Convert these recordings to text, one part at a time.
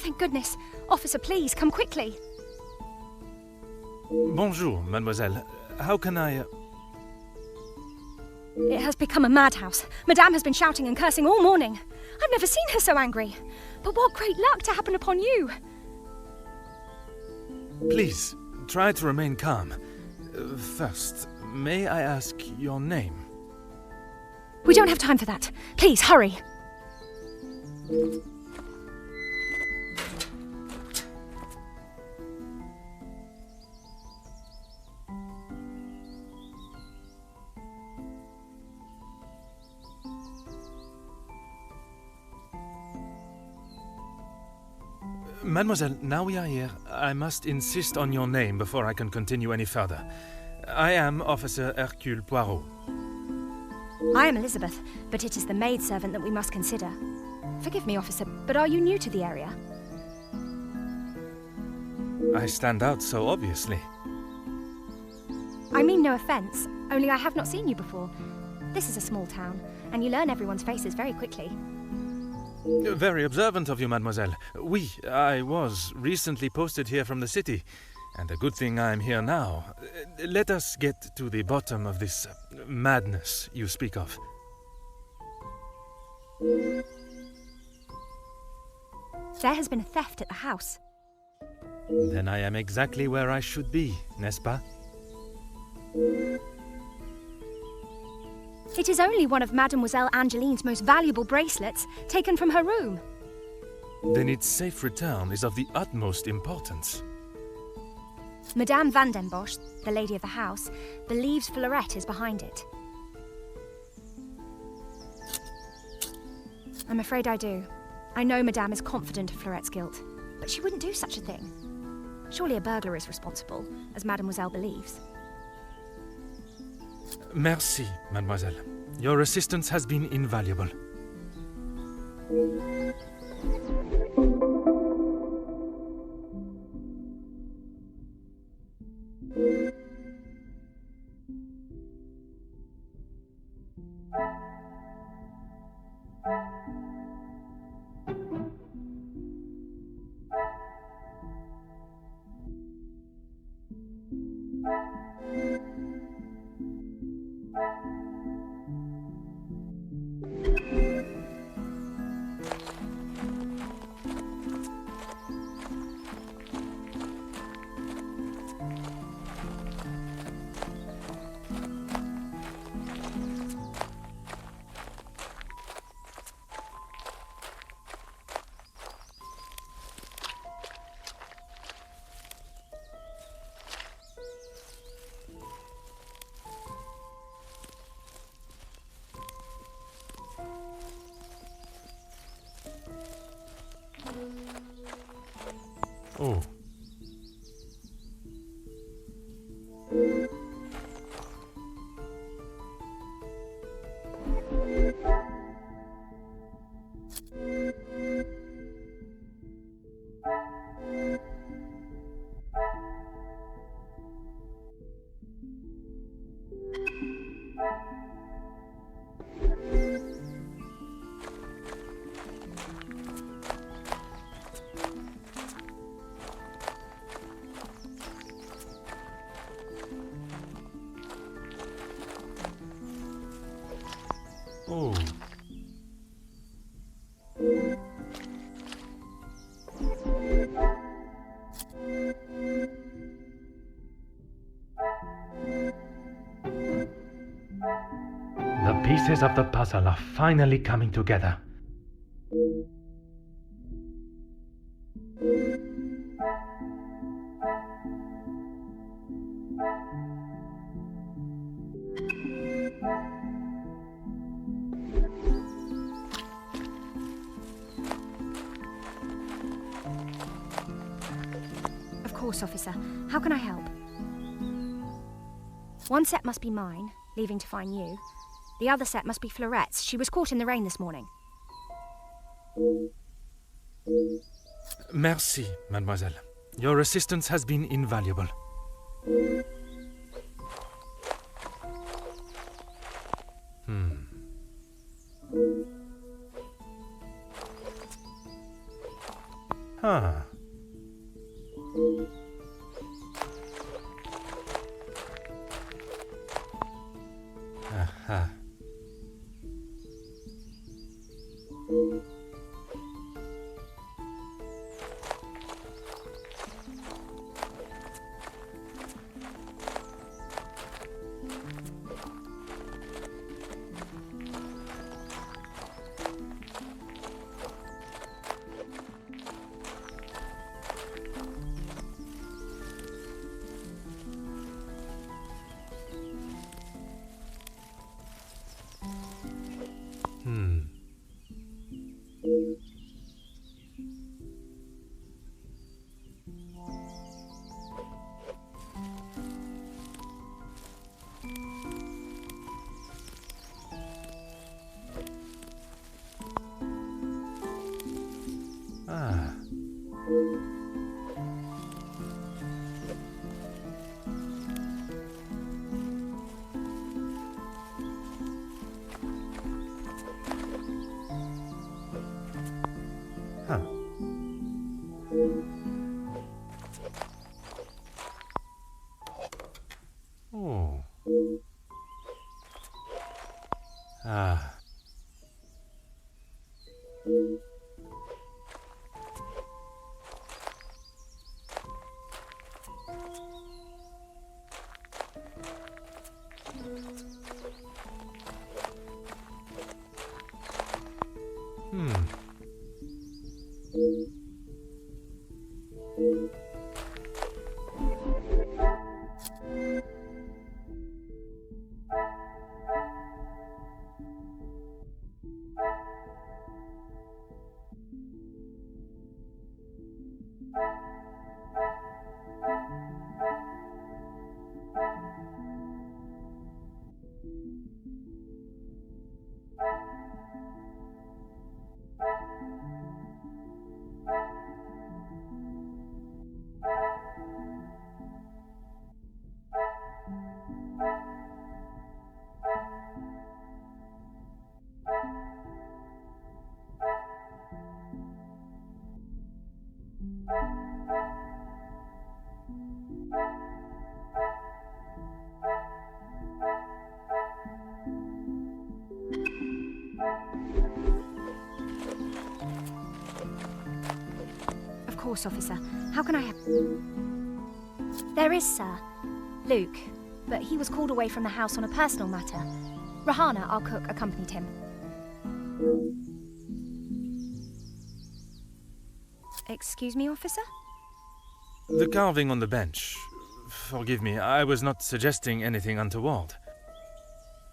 thank goodness. Officer, please, come quickly. Bonjour, mademoiselle. How can I... It has become a madhouse. Madame has been shouting and cursing all morning. I've never seen her so angry. But what great luck to happen upon you. Please, try to remain calm. First, may I ask your name? We don't have time for that. Please, hurry. Mademoiselle, now we are here, I must insist on your name before I can continue any further. I am Officer Hercule Poirot. I am Elizabeth, but it is the maidservant that we must consider. Forgive me, officer, but are you new to the area? I stand out so obviously. I mean no offence, only I have not seen you before. This is a small town, and you learn everyone's faces very quickly. Very observant of you, mademoiselle. I was recently posted here from the city, and a good thing I'm here now. Let us get to the bottom of this madness you speak of. There has been a theft at the house. Then I am exactly where I should be, n'est-ce pas? It is only one of Mademoiselle Angeline's most valuable bracelets, taken from her room. Then its safe return is of the utmost importance. Madame Van den Bosch, the lady of the house, believes Fleurette is behind it. I'm afraid I do. I know Madame is confident of Fleurette's guilt, but she wouldn't do such a thing. Surely a burglar is responsible, as Mademoiselle believes. Merci, mademoiselle. Your assistance has been invaluable. Oh. Oh. The pieces of the puzzle are finally coming together. Of course, officer. How can I help? One set must be mine, leaving to find you. The other set must be Fleurette's. She was caught in the rain this morning. Merci, mademoiselle. Your assistance has been invaluable. Huh. Aha. Ah. Huh. Oh. Ah. Of course, officer. How can I help? There is, sir. Luke, but he was called away from the house on a personal matter. Rahana, our cook, accompanied him. Excuse me, officer? The carving on the bench. Forgive me, I was not suggesting anything untoward.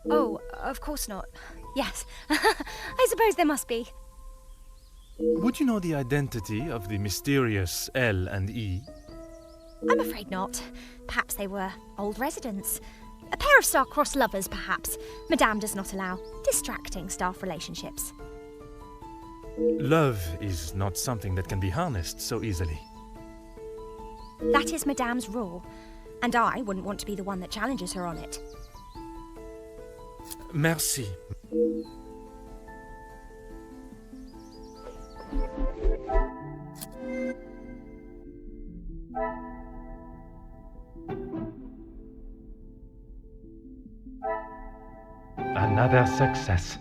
Oh, of course not. Yes, I suppose there must be. Would you know the identity of the mysterious L and E? I'm afraid not. Perhaps they were old residents. A pair of star-crossed lovers, perhaps. Madame does not allow distracting staff relationships. Love is not something that can be harnessed so easily. That is Madame's rule, and I wouldn't want to be the one that challenges her on it. Merci. Another success.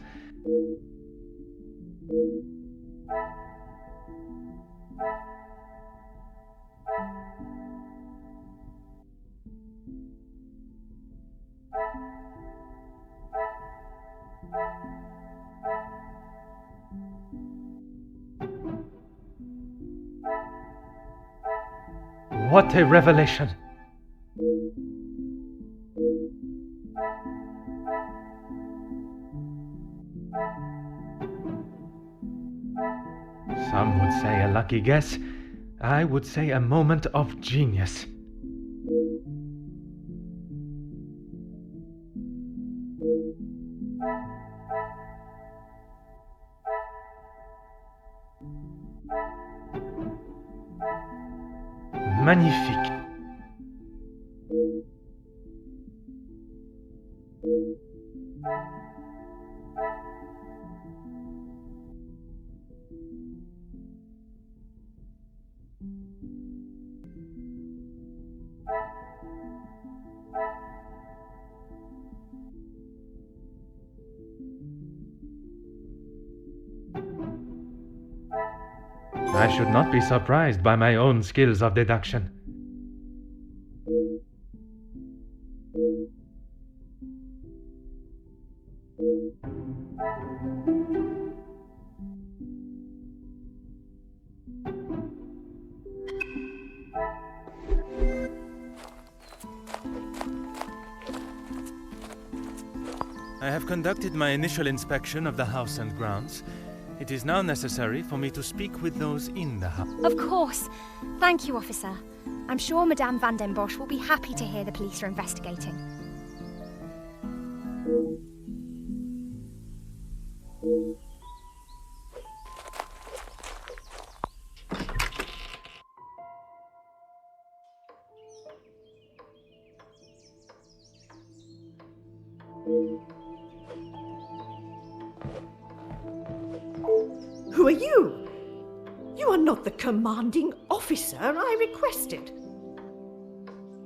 What a revelation! Some would say a lucky guess. I would say a moment of genius. Magnifique. I should not be surprised by my own skills of deduction. I have conducted my initial inspection of the house and grounds. It is now necessary for me to speak with those in the house. Of course. Thank you, officer. I'm sure Madame Van den Bosch will be happy to hear the police are investigating. Who are you? You are not the commanding officer I requested.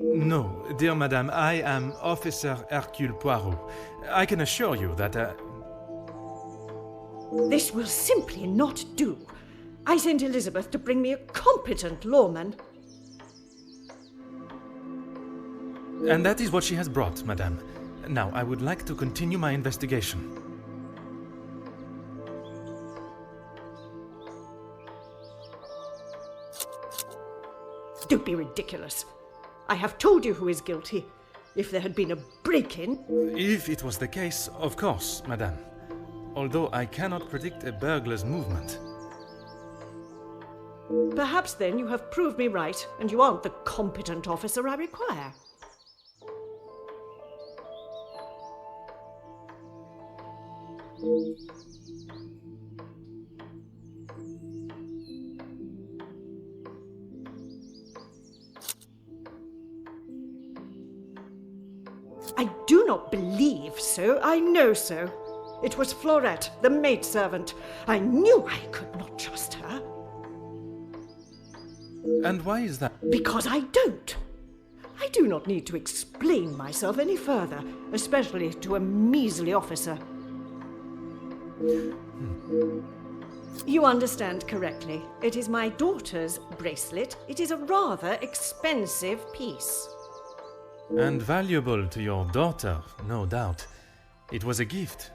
No, dear madame, I am Officer Hercule Poirot. I can assure you that... This will simply not do. I sent Elizabeth to bring me a competent lawman. And that is what she has brought, madame. Now, I would like to continue my investigation. Don't be ridiculous. I have told you who is guilty. If there had been a break-in... If it was the case, of course, madame. Although I cannot predict a burglar's movement. Perhaps then you have proved me right, and you aren't the competent officer I require. I do not believe so, I know so. It was Florette, the maidservant. I knew I could not trust her. And why is that? Because I don't. I do not need to explain myself any further, especially to a measly officer. You understand correctly. It is my daughter's bracelet. It is a rather expensive piece. And valuable to your daughter, no doubt. It was a gift.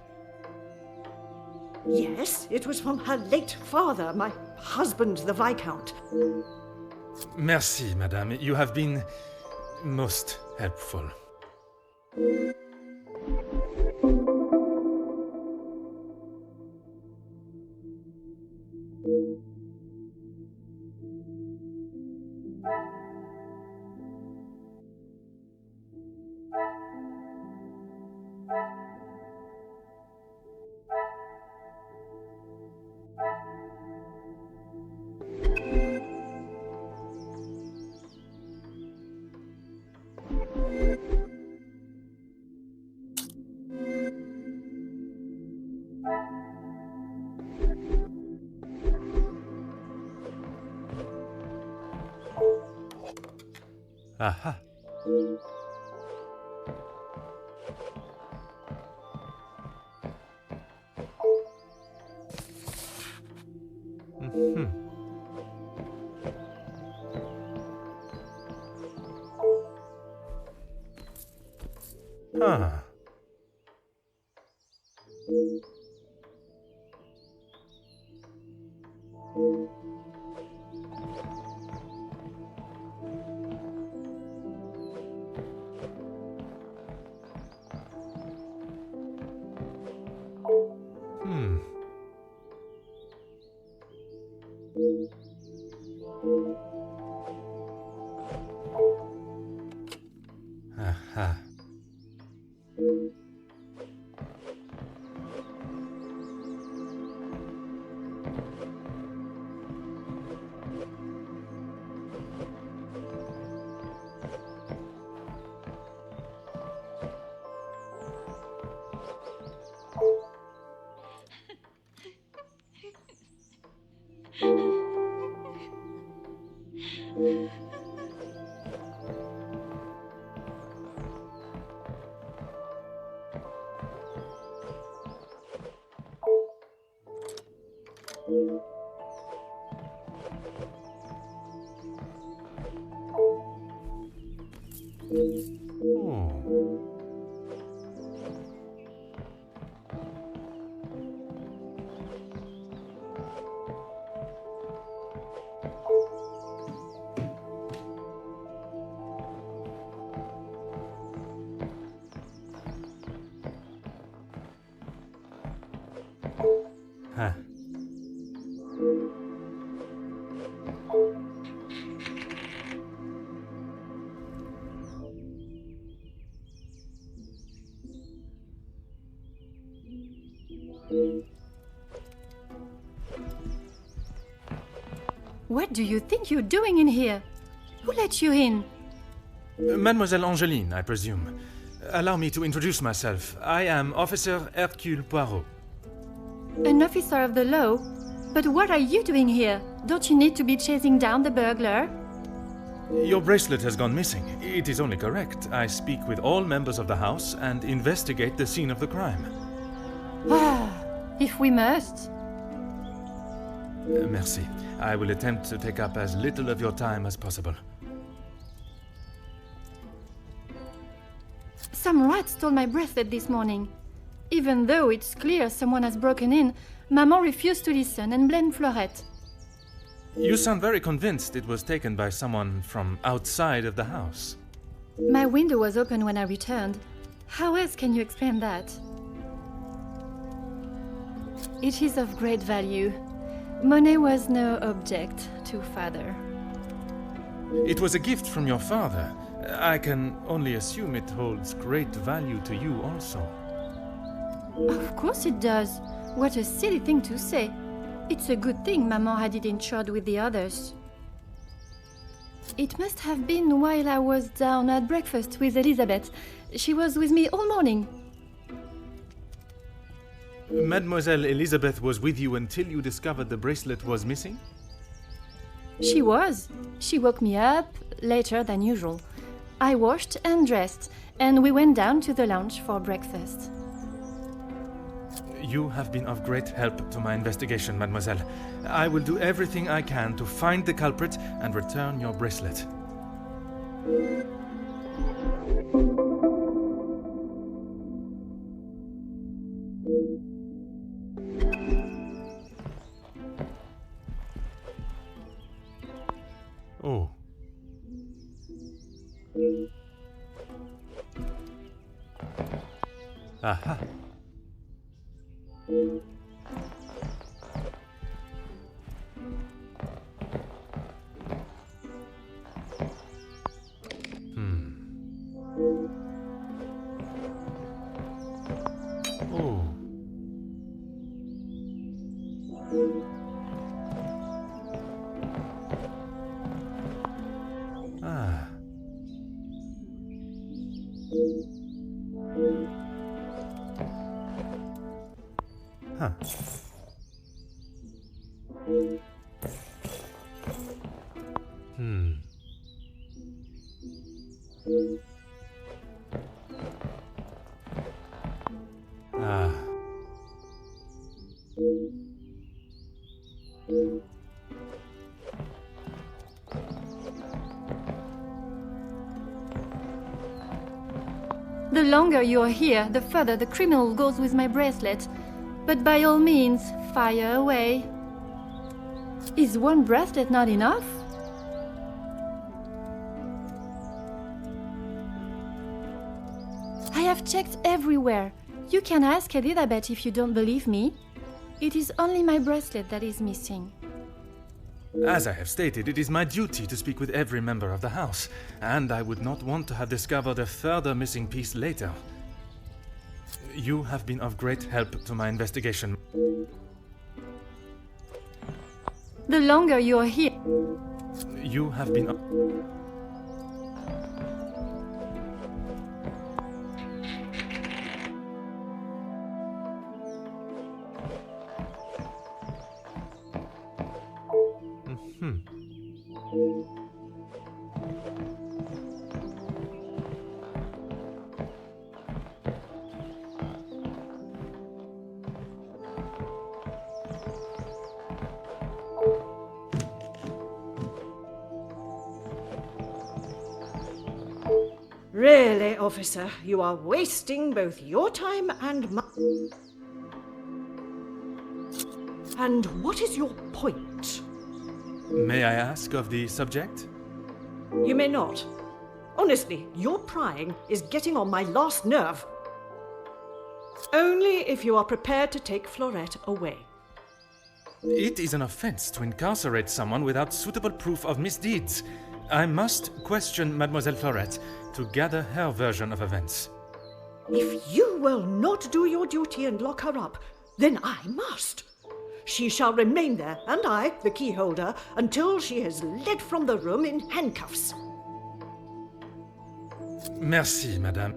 Yes, it was from her late father, my husband, the Viscount. Merci, madame. You have been most helpful. Aha. Ah. Aha. Oh. Huh. What do you think you're doing in here? Who let you in? Mademoiselle Angeline, I presume. Allow me to introduce myself. I am Officer Hercule Poirot. An officer of the law? But what are you doing here? Don't you need to be chasing down the burglar? Your bracelet has gone missing. It is only correct. I speak with all members of the house and investigate the scene of the crime. Ah, if we must. Merci. I will attempt to take up as little of your time as possible. Some rat stole my bracelet this morning. Even though it's clear someone has broken in, Maman refused to listen and blamed Florette. You sound very convinced it was taken by someone from outside of the house. My window was open when I returned. How else can you explain that? It is of great value. Money was no object to father. It was a gift from your father. I can only assume it holds great value to you also. Of course it does. What a silly thing to say. It's a good thing Maman had it insured with the others. It must have been while I was down at breakfast with Elizabeth. She was with me all morning. Mademoiselle Elizabeth was with you until you discovered the bracelet was missing? She was. She woke me up later than usual. I washed and dressed, and we went down to the lounge for breakfast. You have been of great help to my investigation, mademoiselle. I will do everything I can to find the culprit and return your bracelet. Oh. Aha. Oh. Ah. Huh. Ah. The longer you are here, the further the criminal goes with my bracelet. But by all means, fire away. Is one bracelet not enough? I have checked everywhere. You can ask Elizabeth if you don't believe me. It is only my bracelet that is missing. As I have stated, it is my duty to speak with every member of the house, and I would not want to have discovered a further missing piece later. You have been of great help to my investigation. The longer you are here... You have been... Really, officer, you are wasting both your time and mine. And what is your point? May I ask of the subject? You may not. Honestly, your prying is getting on my last nerve. Only if you are prepared to take Florette away. It is an offense to incarcerate someone without suitable proof of misdeeds. I must question Mademoiselle Florette to gather her version of events. If you will not do your duty and lock her up, then I must. She shall remain there, and I, the key holder, until she is led from the room in handcuffs. Merci, madame.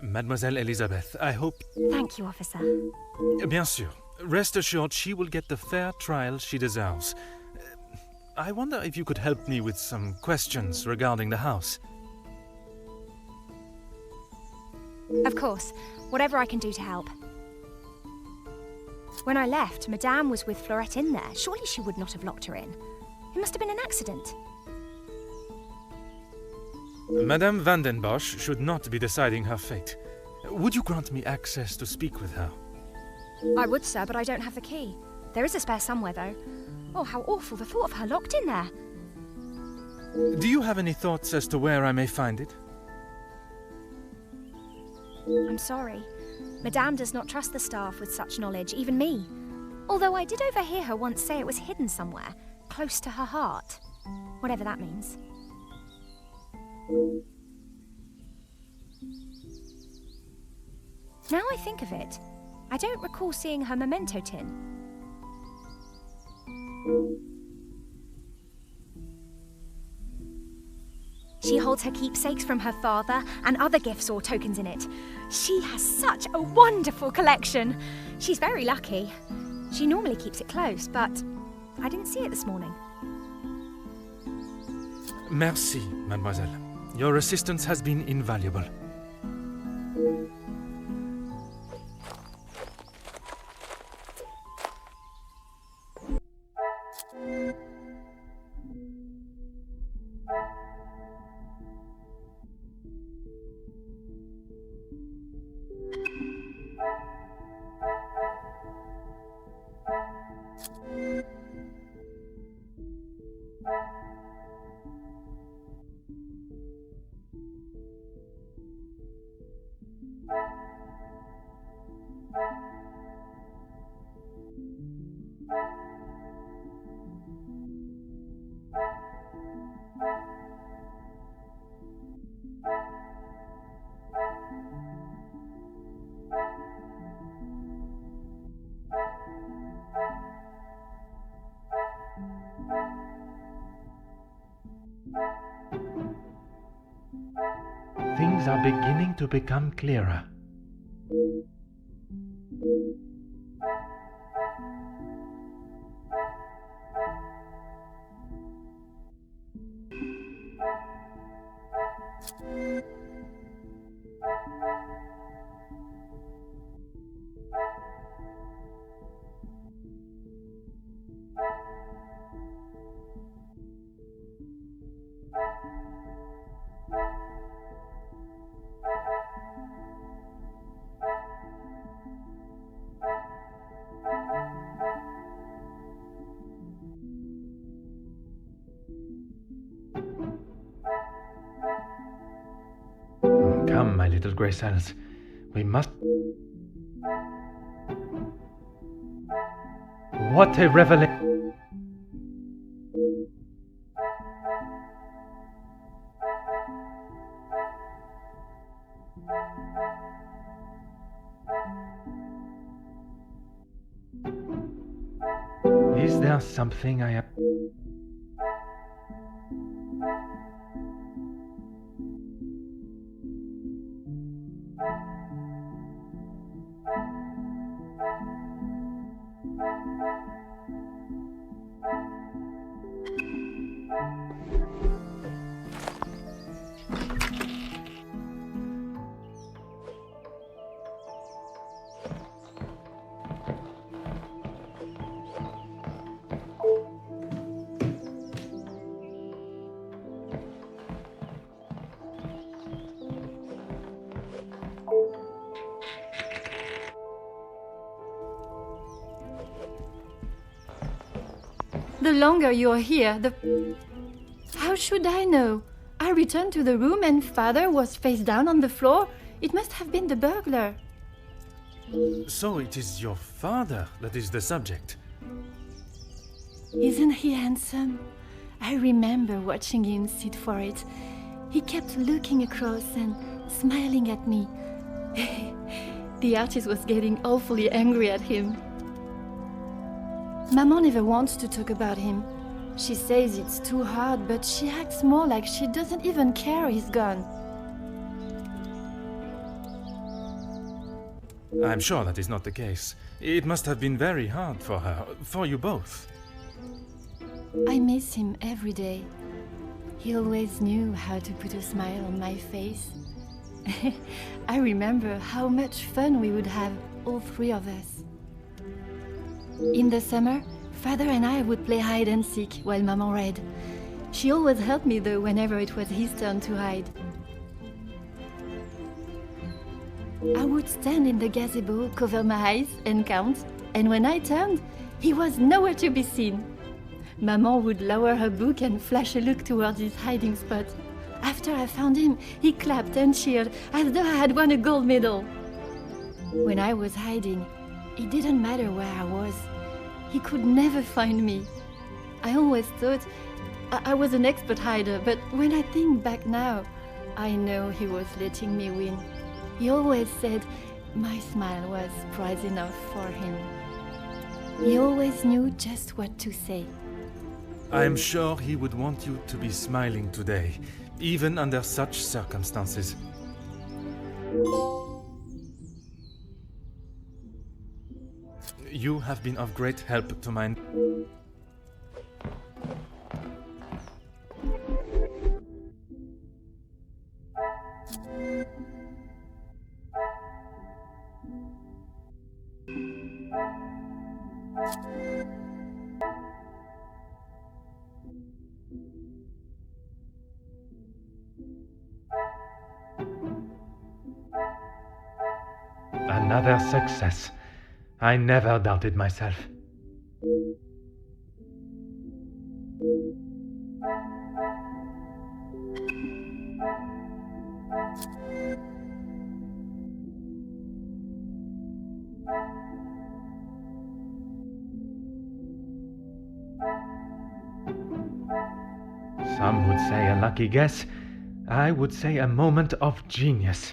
Mademoiselle Elizabeth, I hope... Thank you, officer. Bien sûr. Rest assured she will get the fair trial she deserves. I wonder if you could help me with some questions regarding the house. Of course, whatever I can do to help. When I left, Madame was with Florette in there. Surely she would not have locked her in. It must have been an accident. Madame Vandenbosch should not be deciding her fate. Would you grant me access to speak with her? I would, sir, but I don't have the key. There is a spare somewhere, though. Oh, how awful, the thought of her locked in there. Do you have any thoughts as to where I may find it? I'm sorry. Madame does not trust the staff with such knowledge, even me. Although I did overhear her once say it was hidden somewhere, close to her heart. Whatever that means. Now I think of it, I don't recall seeing her memento tin. She holds her keepsakes from her father and other gifts or tokens in it. She has such a wonderful collection. She's very lucky. She normally keeps it close, but I didn't see it this morning. Merci, mademoiselle. Your assistance has been invaluable. Things are beginning to become clearer. Come, my little grey cells. We must... What a revelation! Is there something I have... The longer you're here, the... How should I know? I returned to the room and father was face down on the floor. It must have been the burglar. So it is your father that is the subject. Isn't he handsome? I remember watching him sit for it. He kept looking across and smiling at me. The artist was getting awfully angry at him. Maman never wants to talk about him. She says it's too hard, but she acts more like she doesn't even care he's gone. I'm sure that is not the case. It must have been very hard for her, for you both. I miss him every day. He always knew how to put a smile on my face. I remember how much fun we would have, all three of us. In the summer, father and I would play hide and seek while Maman read. She always helped me though whenever it was his turn to hide. I would stand in the gazebo, cover my eyes and count, and when I turned, he was nowhere to be seen. Maman would lower her book and flash a look towards his hiding spot. After I found him, he clapped and cheered as though I had won a gold medal. When I was hiding, it didn't matter where I was. He could never find me. I always thought I was an expert hider, but when I think back now, I know he was letting me win. He always said my smile was prize enough for him. He always knew just what to say. I'm sure he would want you to be smiling today, even under such circumstances. You have been of great help to mine. Another success. I never doubted myself. Some would say a lucky guess. I would say a moment of genius.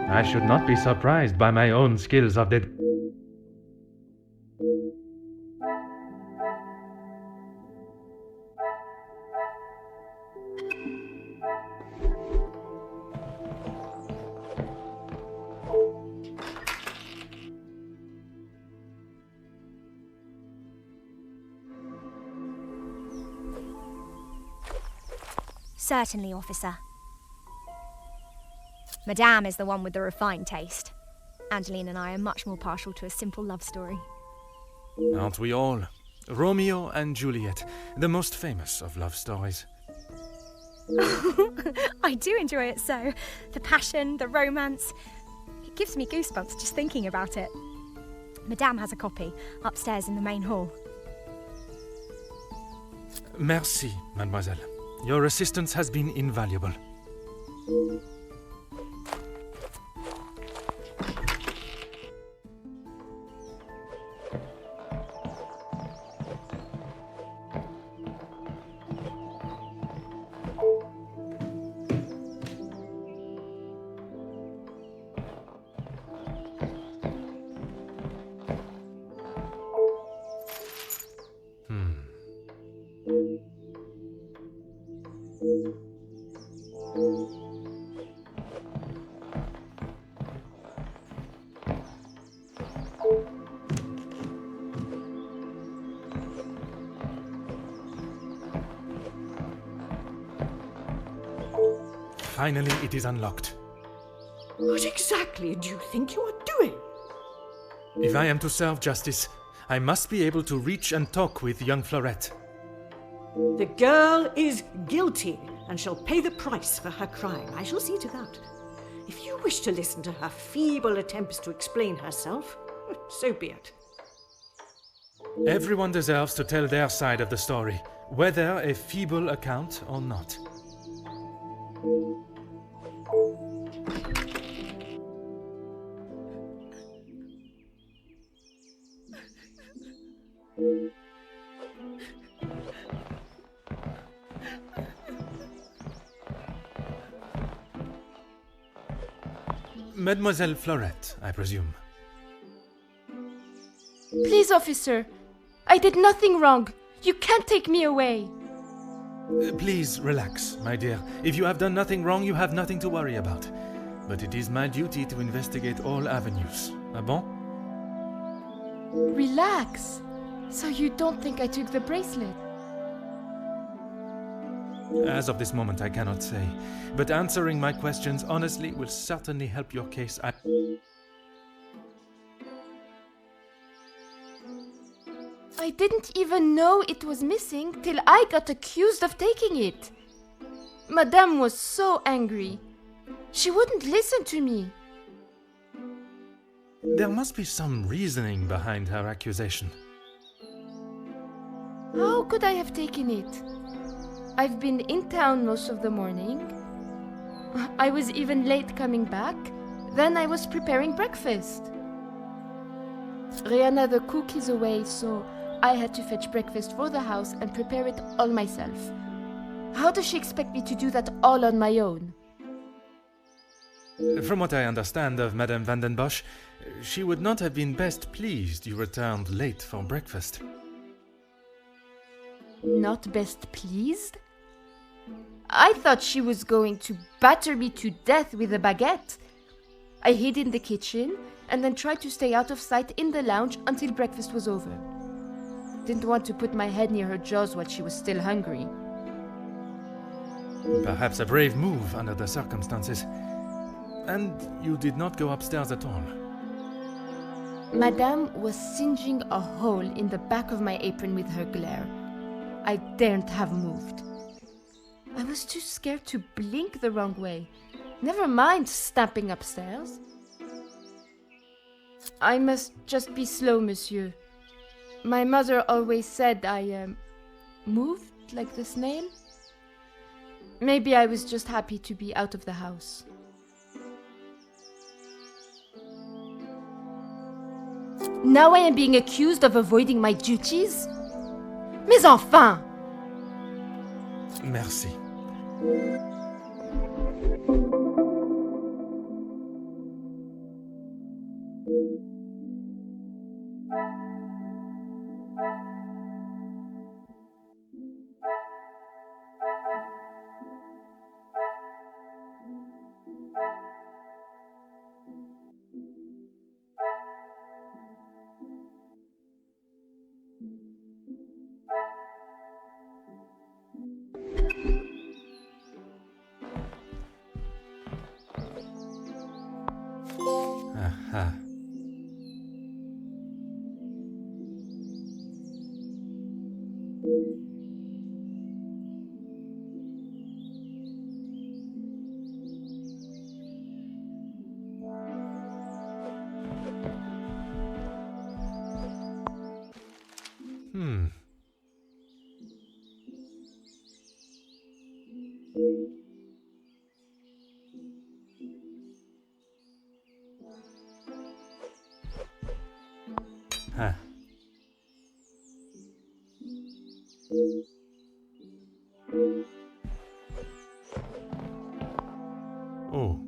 I should not be surprised by my own skills of the... Certainly, officer. Madame is the one with the refined taste. Angeline and I are much more partial to a simple love story. Aren't we all? Romeo and Juliet, the most famous of love stories. I do enjoy it so. The passion, the romance. It gives me goosebumps just thinking about it. Madame has a copy upstairs in the main hall. Merci, mademoiselle. Your assistance has been invaluable. Finally, it is unlocked. What exactly do you think you are doing? If I am to serve justice, I must be able to reach and talk with young Florette. The girl is guilty and shall pay the price for her crime. I shall see to that. If you wish to listen to her feeble attempts to explain herself, so be it. Everyone deserves to tell their side of the story, whether a feeble account or not. Mademoiselle Florette, I presume. Please, officer. I did nothing wrong. You can't take me away. Please relax, my dear. If you have done nothing wrong, you have nothing to worry about. But it is my duty to investigate all avenues. Ah bon? Relax. So you don't think I took the bracelet? As of this moment, I cannot say. But answering my questions honestly will certainly help your case. I didn't even know it was missing till I got accused of taking it. Madame was so angry. She wouldn't listen to me. There must be some reasoning behind her accusation. How could I have taken it? I've been in town most of the morning. I was even late coming back. Then I was preparing breakfast. Rihanna the cook is away, so I had to fetch breakfast for the house and prepare it all myself. How does she expect me to do that all on my own? From what I understand of Madame van den Bosch, she would not have been best pleased you returned late for breakfast. Not best pleased? I thought she was going to batter me to death with a baguette. I hid in the kitchen and then tried to stay out of sight in the lounge until breakfast was over. Didn't want to put my head near her jaws while she was still hungry. Perhaps a brave move under the circumstances. And you did not go upstairs at all. Madame was singeing a hole in the back of my apron with her glare. I daren't have moved. I was too scared to blink the wrong way. Never mind stamping upstairs. I must just be slow, monsieur. My mother always said I moved like the snail. Maybe I was just happy to be out of the house. Now I am being accused of avoiding my duties? Mais enfin! Merci. Huh. Oh.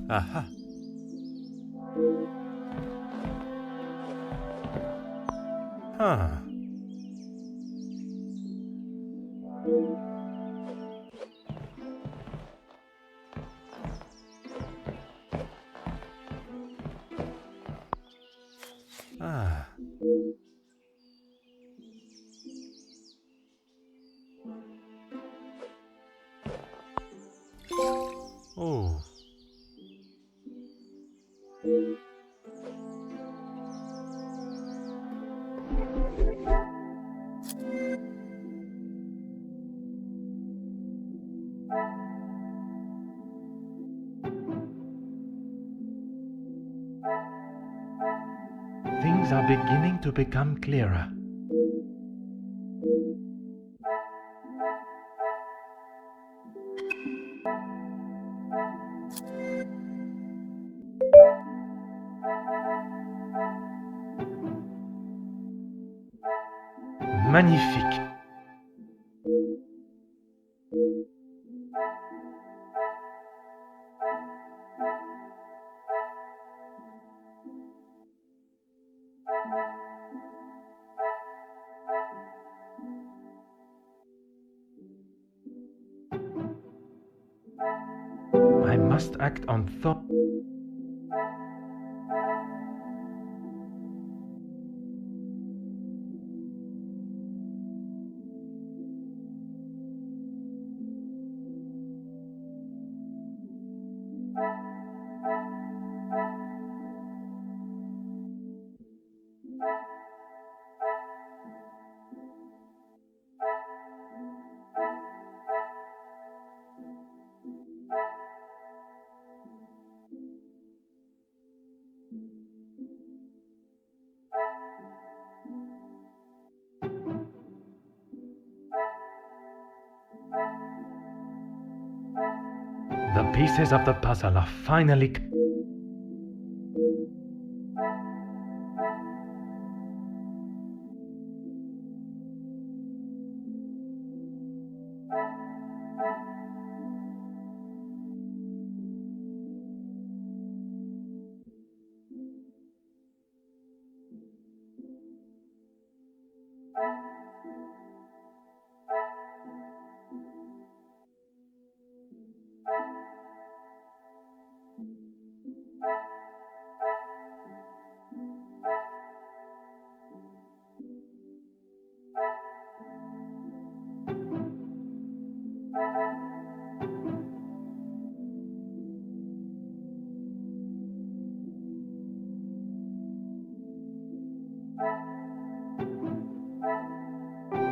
Aha. Huh. Ah. Oh. Things are beginning to become clearer. Magnifique. I must act on thought. The pieces of the puzzle are finally...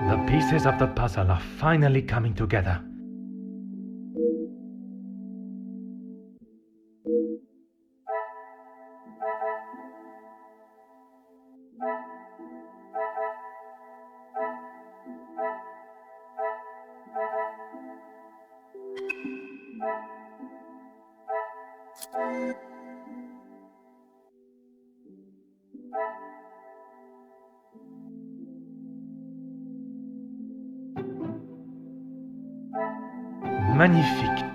The pieces of the puzzle are finally coming together. Magnifique.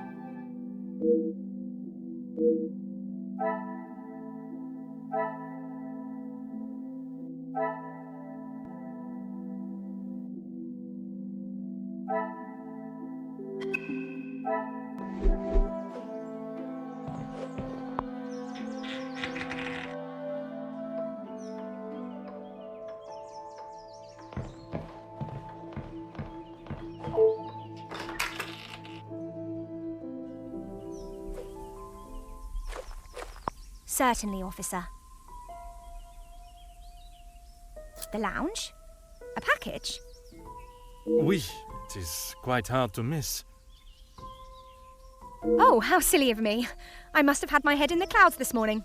Certainly, officer. The lounge? A package? Oui, it is quite hard to miss. Oh, how silly of me. I must have had my head in the clouds this morning.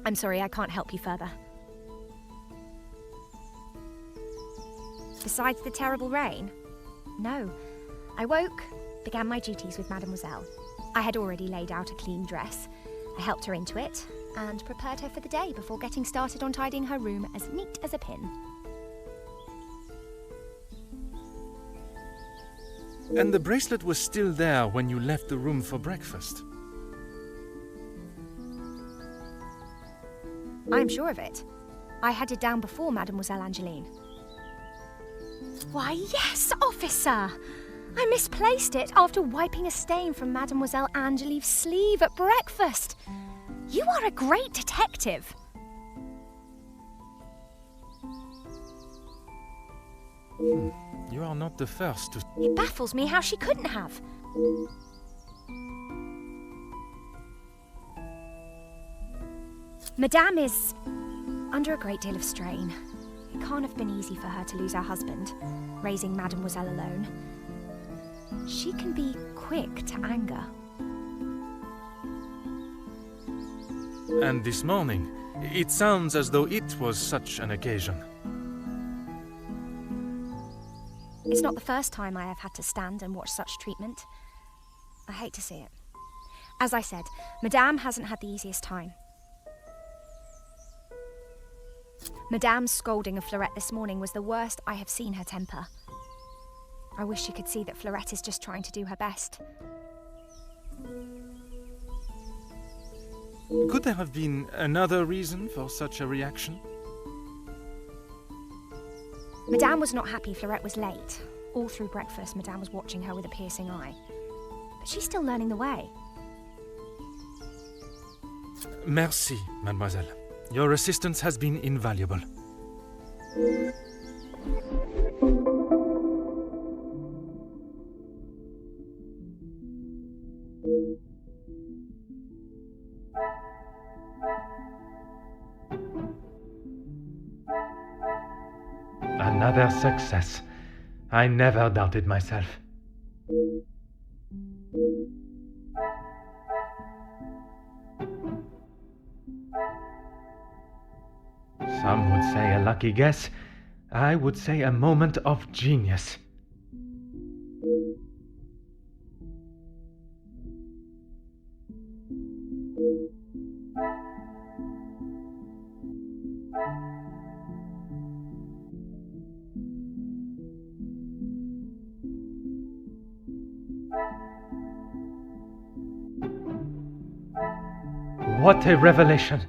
I'm sorry, I can't help you further. Besides the terrible rain? No. I woke, began my duties with Mademoiselle. I had already laid out a clean dress. I helped her into it and prepared her for the day before getting started on tidying her room as neat as a pin. And the bracelet was still there when you left the room for breakfast. I'm sure of it. I had it down before Mademoiselle Angeline. Why, yes, officer! I misplaced it after wiping a stain from Mademoiselle Angeline's sleeve at breakfast. You are a great detective. You are not the first to... It baffles me how she couldn't have. Madame is under a great deal of strain. It can't have been easy for her to lose her husband, raising Mademoiselle alone. She can be quick to anger. And this morning, it sounds as though it was such an occasion. It's not the first time I have had to stand and watch such treatment. I hate to see it. As I said, Madame hasn't had the easiest time. Madame's scolding of Fleurette this morning was the worst I have seen her temper. I wish you could see that Fleurette is just trying to do her best. Could there have been another reason for such a reaction? Madame was not happy Fleurette was late. All through breakfast, Madame was watching her with a piercing eye. But she's still learning the way. Merci, mademoiselle. Your assistance has been invaluable. Another success. I never doubted myself. Some would say a lucky guess. I would say a moment of genius. What a revelation!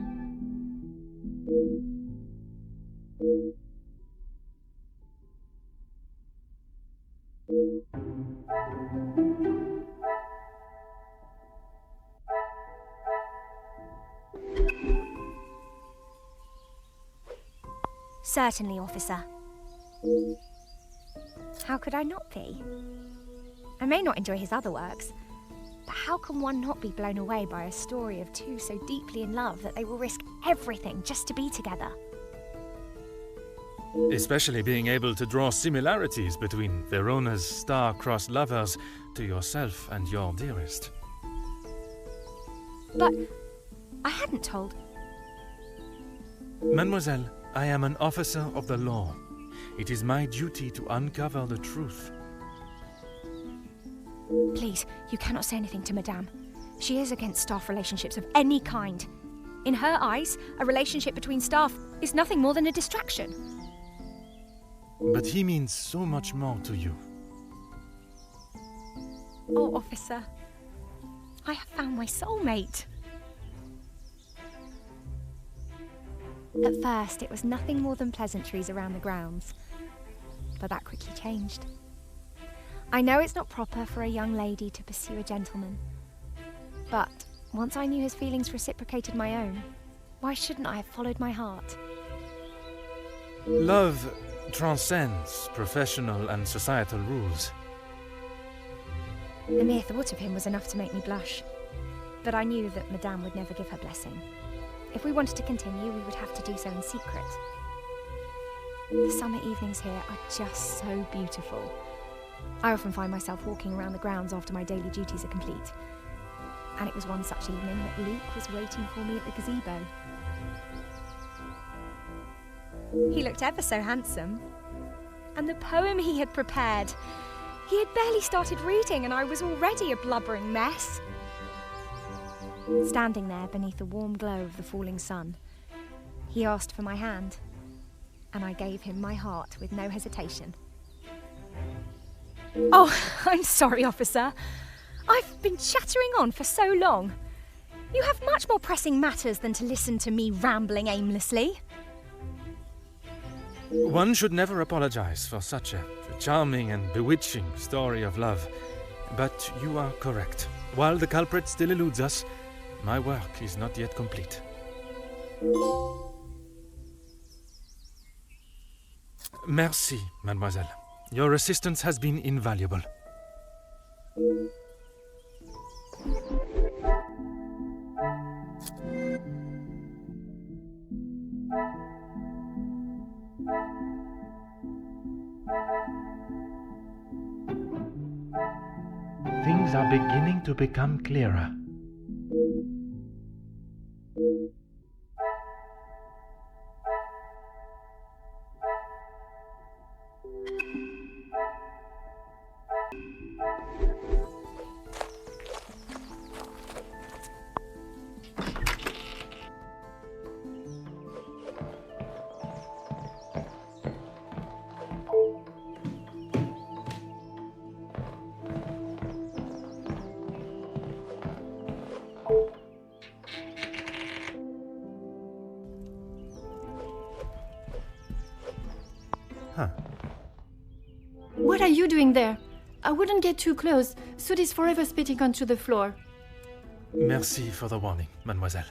Certainly, officer. How could I not be? I may not enjoy his other works, but how can one not be blown away by a story of two so deeply in love that they will risk everything just to be together? Especially being able to draw similarities between Verona's star-crossed lovers to yourself and your dearest. But I hadn't told. Mademoiselle, I am an officer of the law. It is my duty to uncover the truth. Please, you cannot say anything to Madame. She is against staff relationships of any kind. In her eyes, a relationship between staff is nothing more than a distraction. But he means so much more to you. Oh, officer, I have found my soulmate. At first, it was nothing more than pleasantries around the grounds, but that quickly changed. I know it's not proper for a young lady to pursue a gentleman, but once I knew his feelings reciprocated my own, why shouldn't I have followed my heart? Love transcends professional and societal rules. The mere thought of him was enough to make me blush, but I knew that Madame would never give her blessing. If we wanted to continue, we would have to do so in secret. The summer evenings here are just so beautiful. I often find myself walking around the grounds after my daily duties are complete. And it was one such evening that Luke was waiting for me at the gazebo. He looked ever so handsome. And the poem he had prepared. He had barely started reading and I was already a blubbering mess. Standing there beneath the warm glow of the falling sun, he asked for my hand, and I gave him my heart with no hesitation. Oh, I'm sorry, officer. I've been chattering on for so long. You have much more pressing matters than to listen to me rambling aimlessly. One should never apologize for such a charming and bewitching story of love. But you are correct. While the culprit still eludes us, my work is not yet complete. Merci, mademoiselle. Your assistance has been invaluable. Things are beginning to become clearer. What are you doing there? I wouldn't get too close. Soot is forever spitting onto the floor. Merci for the warning, mademoiselle.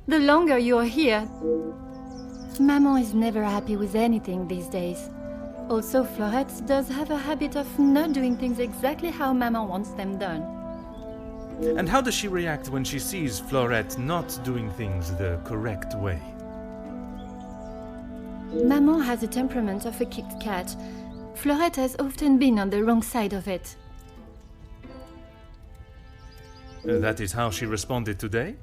The longer you're here... Maman is never happy with anything these days. Also, Florette does have a habit of not doing things exactly how Maman wants them done. And how does she react when she sees Florette not doing things the correct way? Maman has the temperament of a kicked cat. Florette has often been on the wrong side of it. That is how she responded today?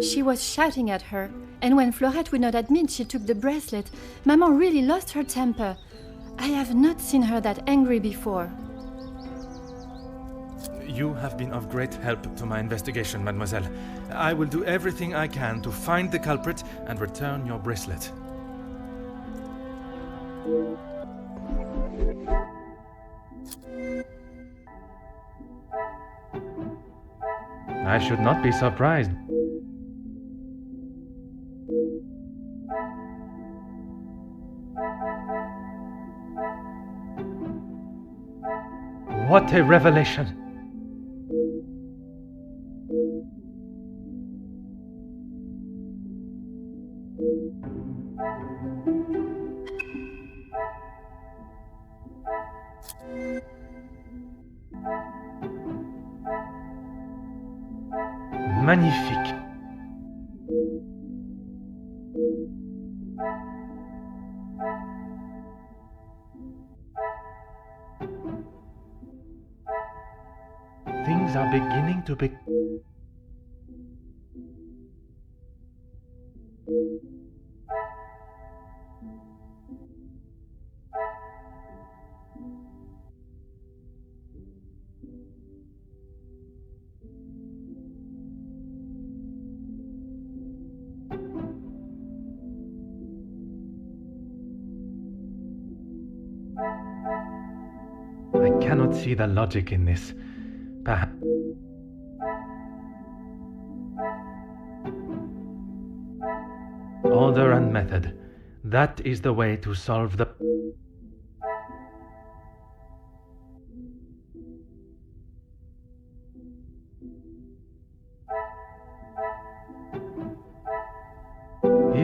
She was shouting at her, and when Florette would not admit she took the bracelet, Maman really lost her temper. I have not seen her that angry before. You have been of great help to my investigation, mademoiselle. I will do everything I can to find the culprit and return your bracelet. I should not be surprised. What a revelation! Magnifique! Things are beginning to be... I cannot see the logic in this. Perhaps... Order and method. That is the way to solve the...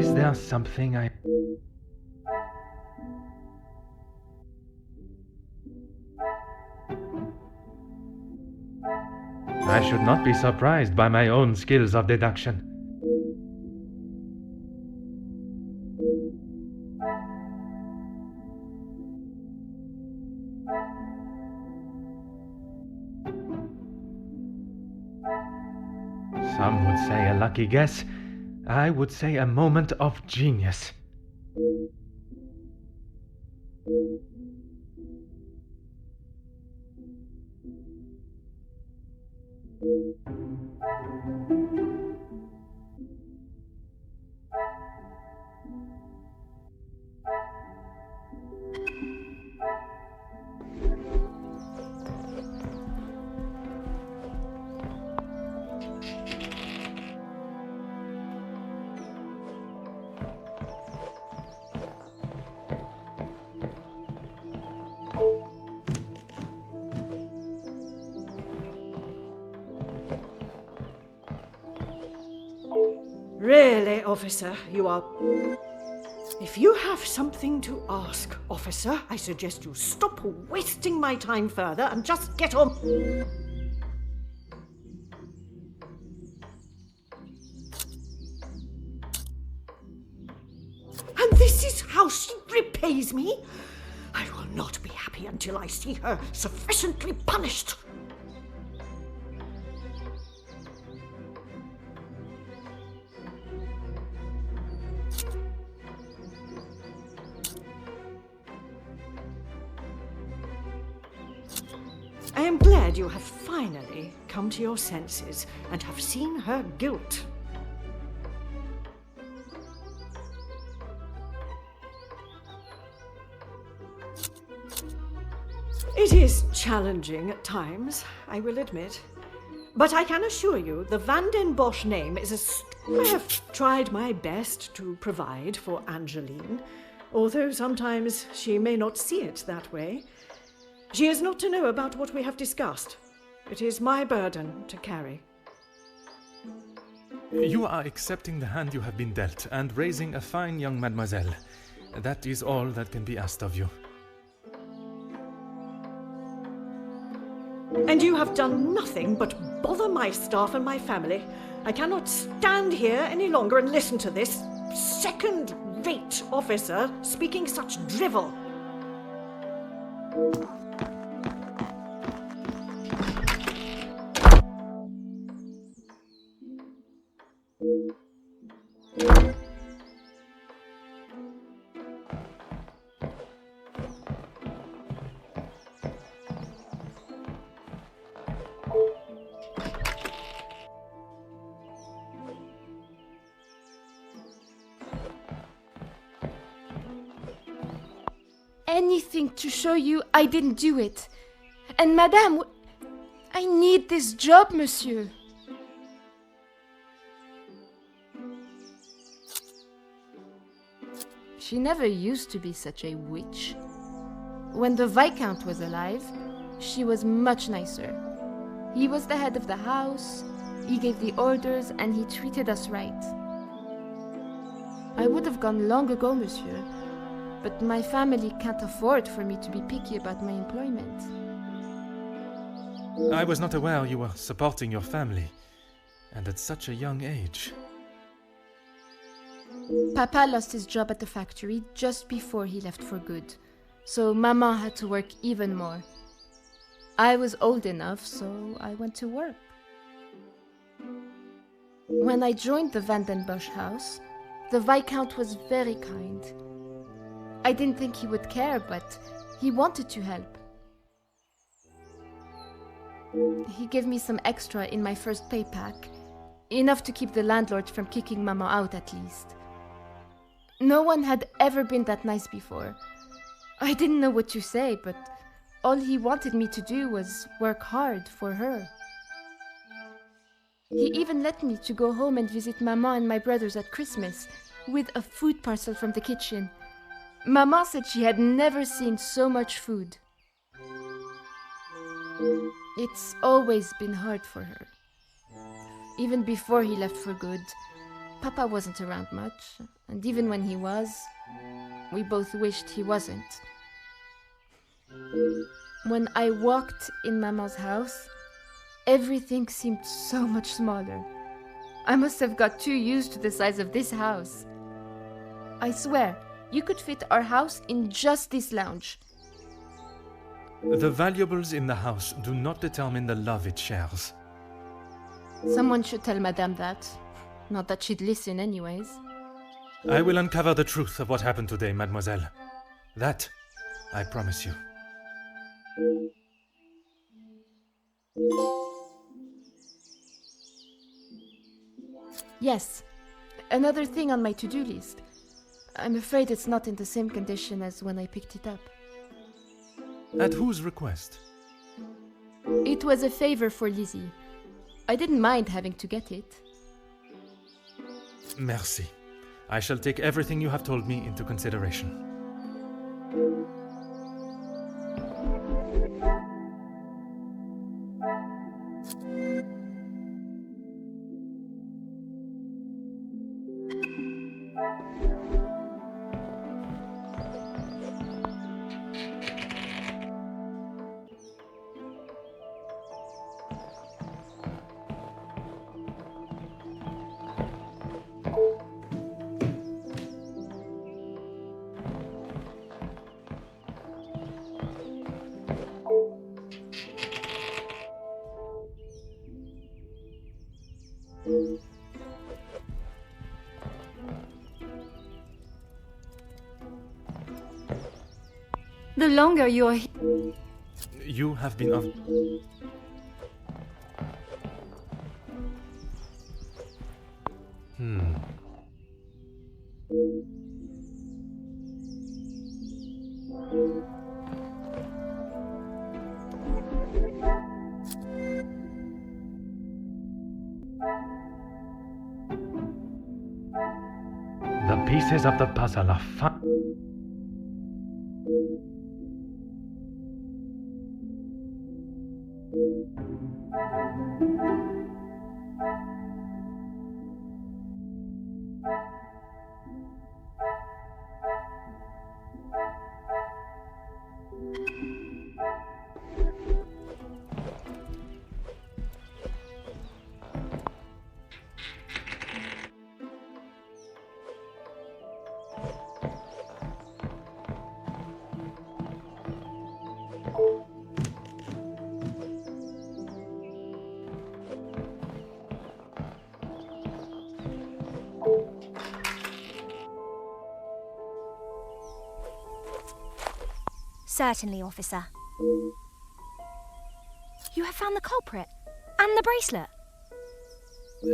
Is there something I should not be surprised by my own skills of deduction. Some would say a lucky guess. I would say a moment of genius. Really, officer, you are... If you have something to ask, officer, I suggest you stop wasting my time further and just get on. And this is how she repays me? I will not be happy until I see her sufficiently punished. I am glad you have finally come to your senses and have seen her guilt. It is challenging at times, I will admit. But I can assure you the Van den Bosch name is I have tried my best to provide for Angeline, although sometimes she may not see it that way. She is not to know about what we have discussed. It is my burden to carry. You are accepting the hand you have been dealt and raising a fine young mademoiselle. That is all that can be asked of you. And you have done nothing but bother my staff and my family. I cannot stand here any longer and listen to this second-rate officer speaking such drivel. Anything to show you I didn't do it. And Madame, I need this job, monsieur. She never used to be such a witch. When the Viscount was alive, she was much nicer. He was the head of the house, he gave the orders, and he treated us right. I would have gone long ago, monsieur, but my family can't afford for me to be picky about my employment. I was not aware you were supporting your family, and at such a young age. Papa lost his job at the factory just before he left for good, so Maman had to work even more. I was old enough, so I went to work. When I joined the Van den Bosch house, the Viscount was very kind. I didn't think he would care, but he wanted to help. He gave me some extra in my first pay pack, enough to keep the landlord from kicking Mama out at least. No one had ever been that nice before. I didn't know what to say, but all he wanted me to do was work hard for her. He even let me to go home and visit Mama and my brothers at Christmas with a food parcel from the kitchen. Mama said she had never seen so much food. It's always been hard for her. Even before he left for good, Papa wasn't around much, and even when he was, we both wished he wasn't. When I walked in Maman's house, everything seemed so much smaller. I must have got too used to the size of this house. I swear, you could fit our house in just this lounge. The valuables in the house do not determine the love it shares. Someone should tell Madame that. Not that she'd listen anyways. I will uncover the truth of what happened today, mademoiselle. That, I promise you. Yes, another thing on my to-do list. I'm afraid it's not in the same condition as when I picked it up. At whose request? It was a favor for Lizzie. I didn't mind having to get it. Merci. I shall take everything you have told me into consideration. The longer you're You have been of... The pieces of the puzzle are fun. Certainly, officer. You have found the culprit and the bracelet.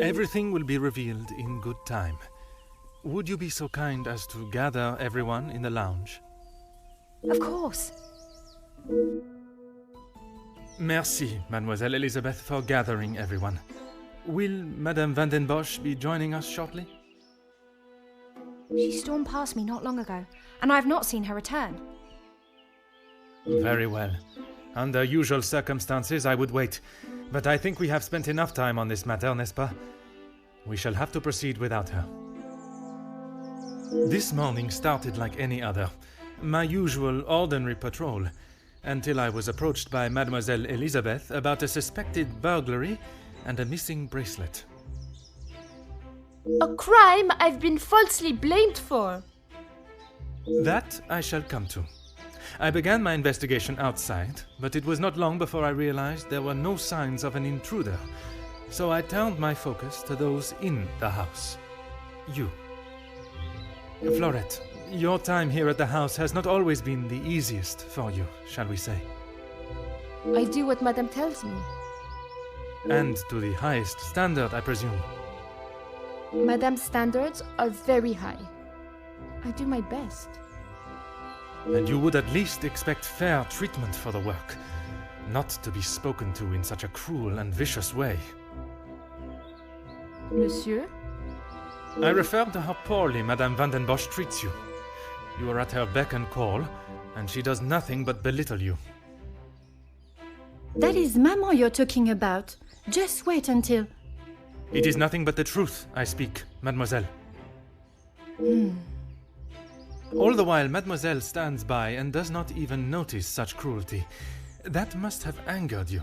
Everything will be revealed in good time. Would you be so kind as to gather everyone in the lounge? Of course. Merci, Mademoiselle Elizabeth, for gathering everyone. Will Madame Van den Bosch be joining us shortly? She stormed past me not long ago, and I have not seen her return. Very well. Under usual circumstances, I would wait. But I think we have spent enough time on this matter, n'est-ce pas? We shall have to proceed without her. This morning started like any other. My usual ordinary patrol, until I was approached by Mademoiselle Elizabeth about a suspected burglary and a missing bracelet. A crime I've been falsely blamed for. That I shall come to. I began my investigation outside, but it was not long before I realized there were no signs of an intruder, so I turned my focus to those in the house. You. Florette, your time here at the house has not always been the easiest for you, shall we say. I do what Madame tells me. And to the highest standard, I presume. Madame's standards are very high. I do my best. And you would at least expect fair treatment for the work, not to be spoken to in such a cruel and vicious way. Monsieur? I refer to how poorly Madame Van den Bosch treats you. You are at her beck and call, and she does nothing but belittle you. That is Maman you're talking about. Just wait until... It is nothing but the truth I speak, mademoiselle. All the while, mademoiselle stands by and does not even notice such cruelty. That must have angered you.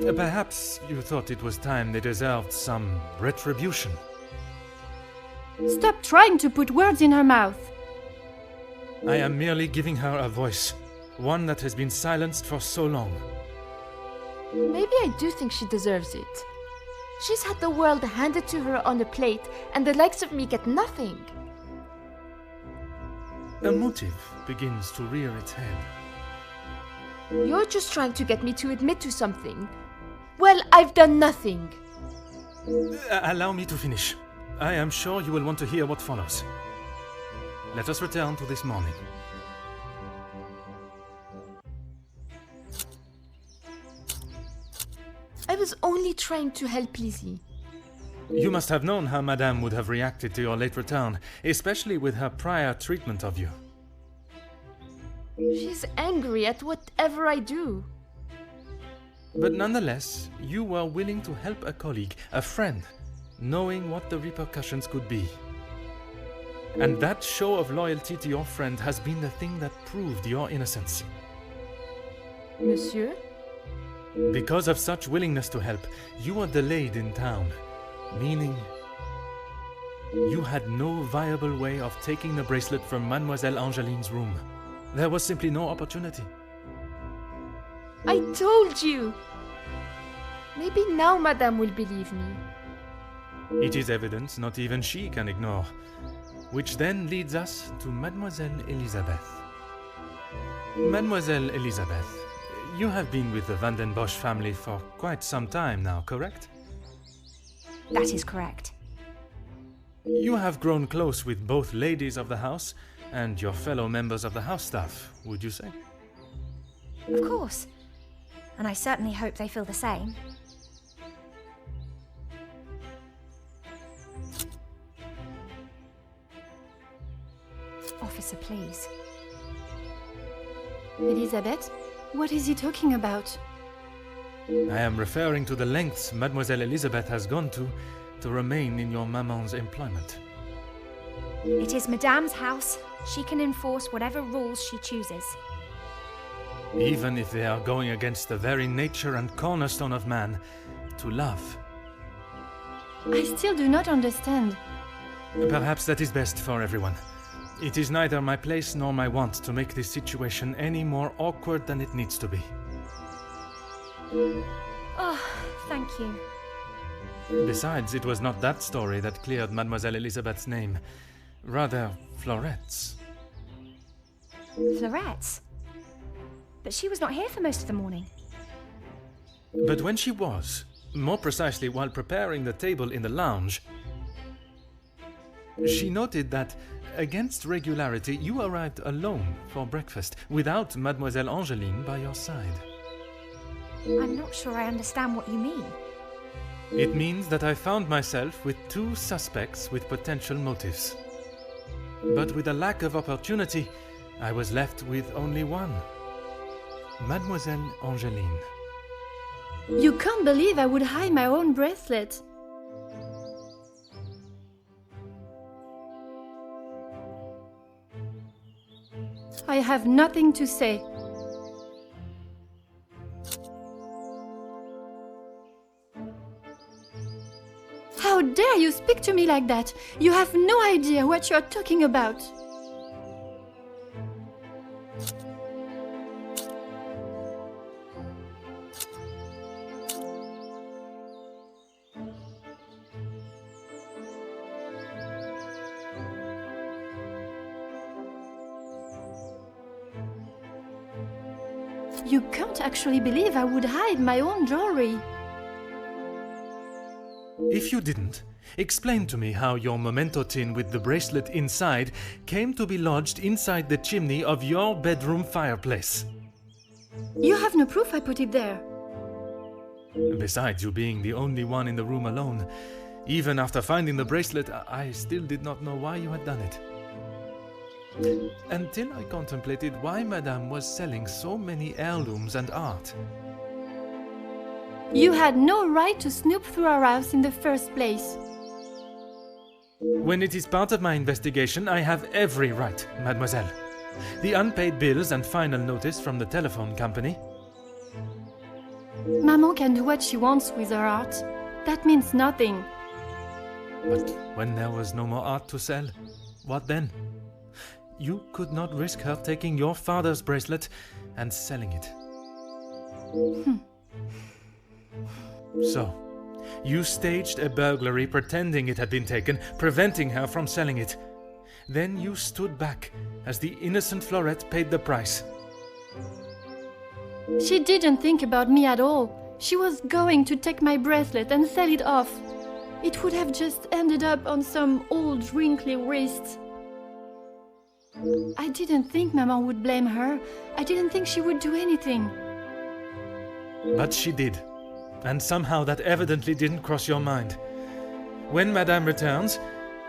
Perhaps you thought it was time they deserved some retribution. Stop trying to put words in her mouth. I am merely giving her a voice, one that has been silenced for so long. Maybe I do think she deserves it. She's had the world handed to her on a plate, and the likes of me get nothing. A motive begins to rear its head. You're just trying to get me to admit to something. Well, I've done nothing. Allow me to finish. I am sure you will want to hear what follows. Let us return to this morning. I was only trying to help Lizzie. You must have known how Madame would have reacted to your late return, especially with her prior treatment of you. She's angry at whatever I do. But nonetheless, you were willing to help a colleague, a friend, knowing what the repercussions could be. And that show of loyalty to your friend has been the thing that proved your innocence. Monsieur? Because of such willingness to help, you were delayed in town, meaning you had no viable way of taking the bracelet from Mademoiselle Angeline's room. There was simply no opportunity. I told you! Maybe now Madame will believe me. It is evidence not even she can ignore. Which then leads us to Mademoiselle Elisabeth. Mademoiselle Elisabeth, you have been with the Van den Bosch family for quite some time now, correct? That is correct. You have grown close with both ladies of the house and your fellow members of the house staff, would you say? Of course. And I certainly hope they feel the same. Officer, please. Elizabeth, what is he talking about? I am referring to the lengths Mademoiselle Elisabeth has gone to remain in your maman's employment. It is Madame's house. She can enforce whatever rules she chooses. Even if they are going against the very nature and cornerstone of man, to love. I still do not understand. Perhaps that is best for everyone. It is neither my place nor my want to make this situation any more awkward than it needs to be. Oh, thank you. Besides, it was not that story that cleared Mademoiselle Elisabeth's name. Rather, Florette's. Florette's? But she was not here for most of the morning. But when she was, more precisely while preparing the table in the lounge, she noted that, against regularity, you arrived alone for breakfast, without Mademoiselle Angeline by your side. I'm not sure I understand what you mean. It means that I found myself with two suspects with potential motives. But with a lack of opportunity, I was left with only one. Mademoiselle Angeline. You can't believe I would hide my own bracelet. I have nothing to say. How dare you speak to me like that? You have no idea what you're talking about. You can't actually believe I would hide my own jewelry. If you didn't, explain to me how your memento tin with the bracelet inside came to be lodged inside the chimney of your bedroom fireplace. You have no proof I put it there. Besides you being the only one in the room alone, even after finding the bracelet, I still did not know why you had done it. Until I contemplated why Madame was selling so many heirlooms and art. You had no right to snoop through our house in the first place. When it is part of my investigation, I have every right, mademoiselle. The unpaid bills and final notice from the telephone company. Maman can do what she wants with her art. That means nothing. But when there was no more art to sell, what then? You could not risk her taking your father's bracelet and selling it. So, you staged a burglary pretending it had been taken, preventing her from selling it. Then you stood back as the innocent Florette paid the price. She didn't think about me at all. She was going to take my bracelet and sell it off. It would have just ended up on some old wrinkly wrist. I didn't think Maman would blame her. I didn't think she would do anything. But she did. And somehow that evidently didn't cross your mind. When Madame returns,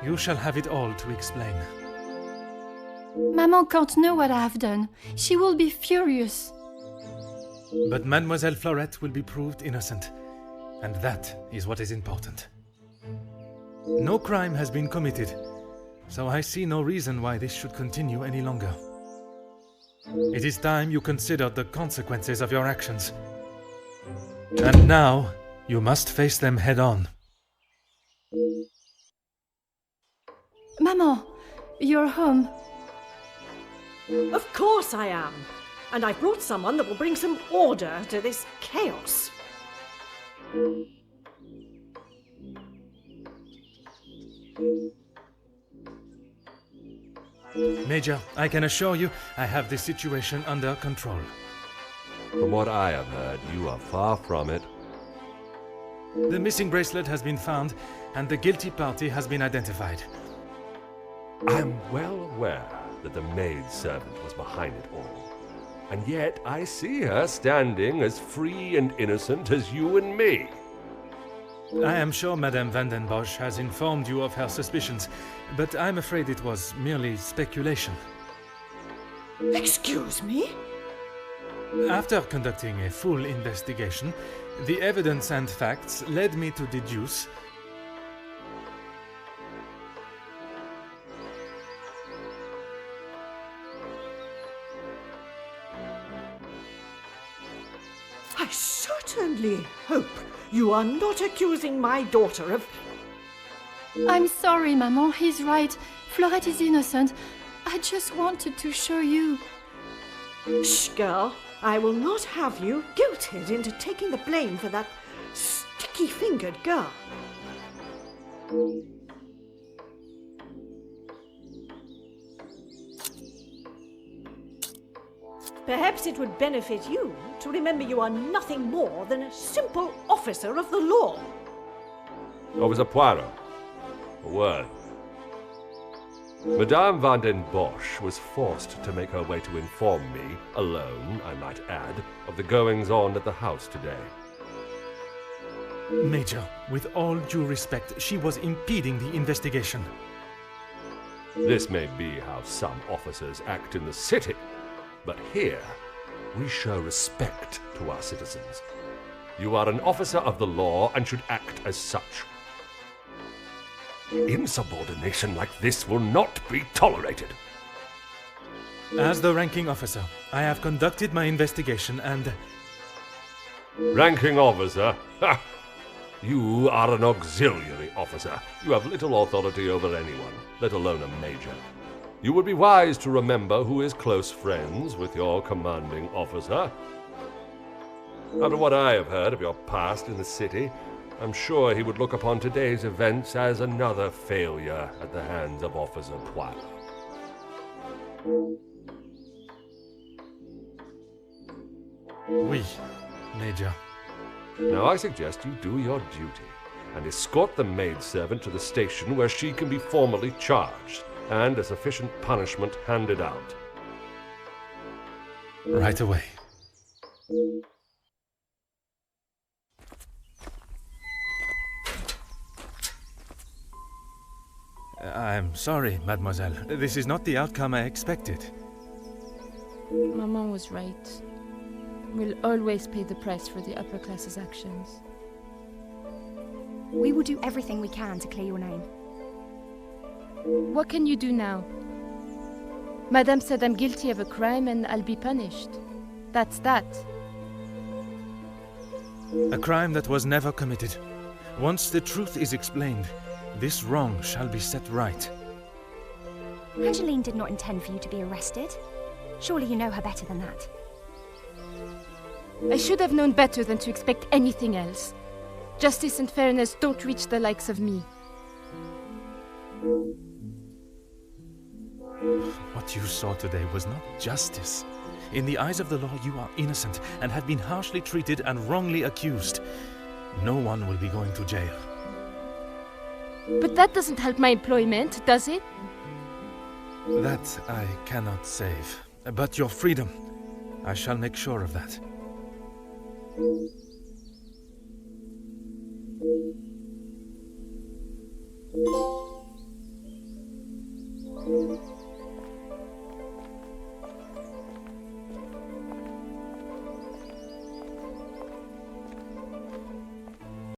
you shall have it all to explain. Maman can't know what I have done. She will be furious. But Mademoiselle Florette will be proved innocent. And that is what is important. No crime has been committed, so I see no reason why this should continue any longer. It is time you considered the consequences of your actions. And now, you must face them head-on. Maman, you're home. Of course I am. And I brought someone that will bring some order to this chaos. Major, I can assure you I have the situation under control. From what I have heard, you are far from it. The missing bracelet has been found, and the guilty party has been identified. I am well aware that the maidservant was behind it all. And yet I see her standing as free and innocent as you and me. I am sure Madame Van den Bosch has informed you of her suspicions, but I'm afraid it was merely speculation. Excuse me? After conducting a full investigation, the evidence and facts led me to deduce I certainly hope you are not accusing my daughter of... I'm sorry, Maman. He's right. Florette is innocent. I just wanted to show you. Shh, girl. I will not have you guilted into taking the blame for that sticky-fingered girl. Perhaps it would benefit you to remember you are nothing more than a simple officer of the law. Officer Poirot, a word. Madame Van den Bosch was forced to make her way to inform me, alone, I might add, of the goings-on at the house today. Major, with all due respect, she was impeding the investigation. This may be how some officers act in the city, but here we show respect to our citizens. You are an officer of the law and should act as such. Insubordination like this will not be tolerated. As the ranking officer, I have conducted my investigation and... Ranking officer? Ha! You are an auxiliary officer. You have little authority over anyone, let alone a major. You would be wise to remember who is close friends with your commanding officer. After what I have heard of your past in the city, I'm sure he would look upon today's events as another failure at the hands of Officer Poirot. Oui, Major. Now I suggest you do your duty and escort the maidservant to the station where she can be formally charged and a sufficient punishment handed out. Right away. I'm sorry, mademoiselle. This is not the outcome I expected. Maman was right. will always pay the price for the upper class's actions. We will do everything we can to clear your name. What can you do now? Madame said I'm guilty of a crime and I'll be punished. That's that. A crime that was never committed. Once the truth is explained, this wrong shall be set right. Angeline did not intend for you to be arrested. Surely you know her better than that. I should have known better than to expect anything else. Justice and fairness don't reach the likes of me. What you saw today was not justice. In the eyes of the law, you are innocent and have been harshly treated and wrongly accused. No one will be going to jail. But that doesn't help my employment, does it? That I cannot save. But your freedom, I shall make sure of that.